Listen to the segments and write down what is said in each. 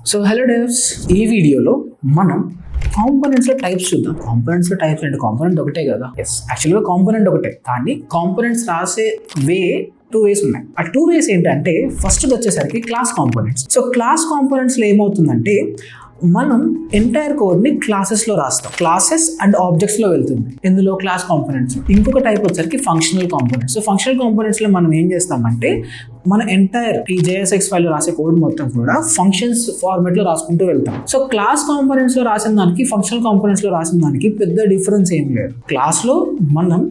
So hello డెవ్స్, ఈ వీడియోలో మనం కాంపోనెంట్స్లో టైప్స్ చూద్దాం. కాంపోనెంట్స్లో టైప్స్ అంటే కాంపోనెంట్ ఒకటే కదా? ఎస్, యాక్చువల్గా కాంపోనెంట్ ఒకటే, కానీ కాంపోనెంట్స్ రాసే వే 2 ways ఉన్నాయి. ఆ 2 ways ఏంటంటే, ఫస్ట్ వచ్చేసరికి క్లాస్ కాంపోనెంట్స్. సో క్లాస్ కాంపోనెంట్స్లో ఏమవుతుందంటే, మనం ఎంటైర్ కోడ్ని క్లాసెస్లో రాస్తాం. క్లాసెస్ అండ్ ఆబ్జెక్ట్స్లో వెళ్తుంది ఇందులో క్లాస్ కాంపోనెంట్స్. ఇంకొక టైప్ వచ్చరికి ఫంక్షనల్ కాంపోనెంట్స్. సో ఫంక్షనల్ కాంపోనెంట్స్లో మనం ఏం చేస్తామంటే, మన ఎంటైర్ ఈ JSX ఫైల్ రాసే కోడ్ మొత్తం కూడా ఫంక్షన్స్ ఫార్మాట్లో రాసుకుంటూ వెళ్తాం. సో క్లాస్ కాంపోనెంట్స్లో రాసిన దానికి ఫంక్షనల్ కాంపోనెంట్స్లో రాసిన దానికి పెద్ద డిఫరెన్స్ ఏం లేదు. క్లాస్లో మనం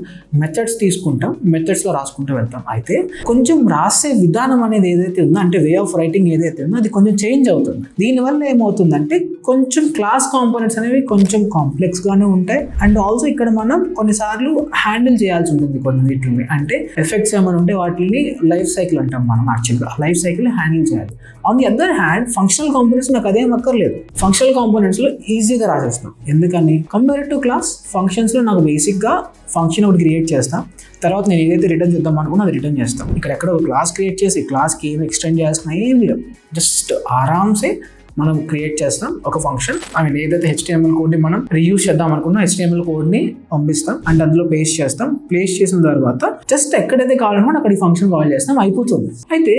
మెథడ్స్ తీసుకుంటాం, మెథడ్స్లో రాసుకుంటూ వెళ్తాం. అయితే కొంచెం రాసే విధానం అనేది ఏదైతే ఉందో, అంటే వే ఆఫ్ రైటింగ్ ఏదైతే ఉందో అది కొంచెం చేంజ్ అవుతుంది. దీనివల్ల ఏమవుతుందంటే, కొంచెం క్లాస్ కాంపోనెంట్స్ అనేవి కొంచెం కాంప్లెక్స్గానే ఉంటాయి. అండ్ ఆల్సో ఇక్కడ మనం కొన్నిసార్లు హ్యాండిల్ చేయాల్సి ఉంటుంది కొన్ని వీటిని. అంటే ఎఫెక్ట్స్ ఏమైనా ఉంటే వాటిని లైఫ్ సైకిల్ అంటాం మనం. యాక్చువల్గా లైఫ్ సైకిల్ హ్యాండిల్ చేయాలి. On the other hand functional components నాకు అదేం అక్కర్లేదు. ఫంక్షనల్ కాంపోనెంట్స్లో ఈజీగా రాసేస్తాం. ఎందుకని? కంపేర్ టు క్లాస్, ఫంక్షన్స్లో నాకు బేసిక్గా ఫంక్షన్ ఒకటి క్రియేట్ చేస్తాం, తర్వాత నేను ఏదైతే రిటర్న్ చేద్దాం అనుకున్నా అది రిటర్న్ చేస్తాం. ఇక్కడ ఎక్కడ ఒక క్లాస్ క్రియేట్ చేసి క్లాస్కి ఏమి ఎక్స్టెండ్ చేయాల్సిన ఏం లేవు. జస్ట్ ఆరామ్సే మనం క్రియేట్ చేస్తాం ఒక ఫంక్షన్. ఏదైతే HTML కోడ్ని మనం రీయూజ్ చేద్దాం అనుకున్నా HTML కోడ్ని పంపిస్తాం అండ్ అందులో పేస్ట్ చేస్తాం. ప్లేస్ చేసిన తర్వాత జస్ట్ ఎక్కడైతే కావాలనుకుంటే అక్కడ ఈ ఫంక్షన్ కాల్ చేస్తాం, అయిపోతుంది. అయితే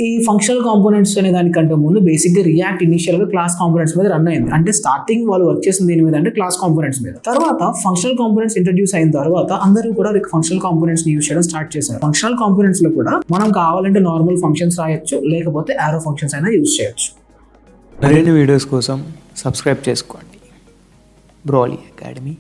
ఈ ఫంక్షనల్ కాంపోనెంట్స్ అనే దానికంటే ముందు బేసిక్గా రియాక్ట్ ఇనిషియల్గా క్లాస్ కాంపోనెంట్స్ మీద రన్ అయింది. అంటే స్టార్టింగ్ వాళ్ళు వర్క్ చేసిన దీని మీద అంటే క్లాస్ కాంపోనెంట్స్ మీద. తర్వాత ఫంక్షనల్ కాంపోనెంట్స్ ఇంట్రడ్యూస్ అయిన తర్వాత అందరూ కూడా ఫంక్షనల్ కాంపోనెంట్స్ యూజ్ చేయడం స్టార్ట్ చేశారు. ఫంక్షనల్ కాంపోనెంట్స్ లో కూడా మనం కావాలంటే నార్మల్ ఫంక్షన్స్ రాయొచ్చు, లేకపోతే ఆరో ఫంక్షన్స్ అయినా యూజ్ చేయొచ్చు. మరిన్ని వీడియోస్ కోసం సబ్స్క్రైబ్ చేసుకోండి బ్రోలీ అకాడమీ.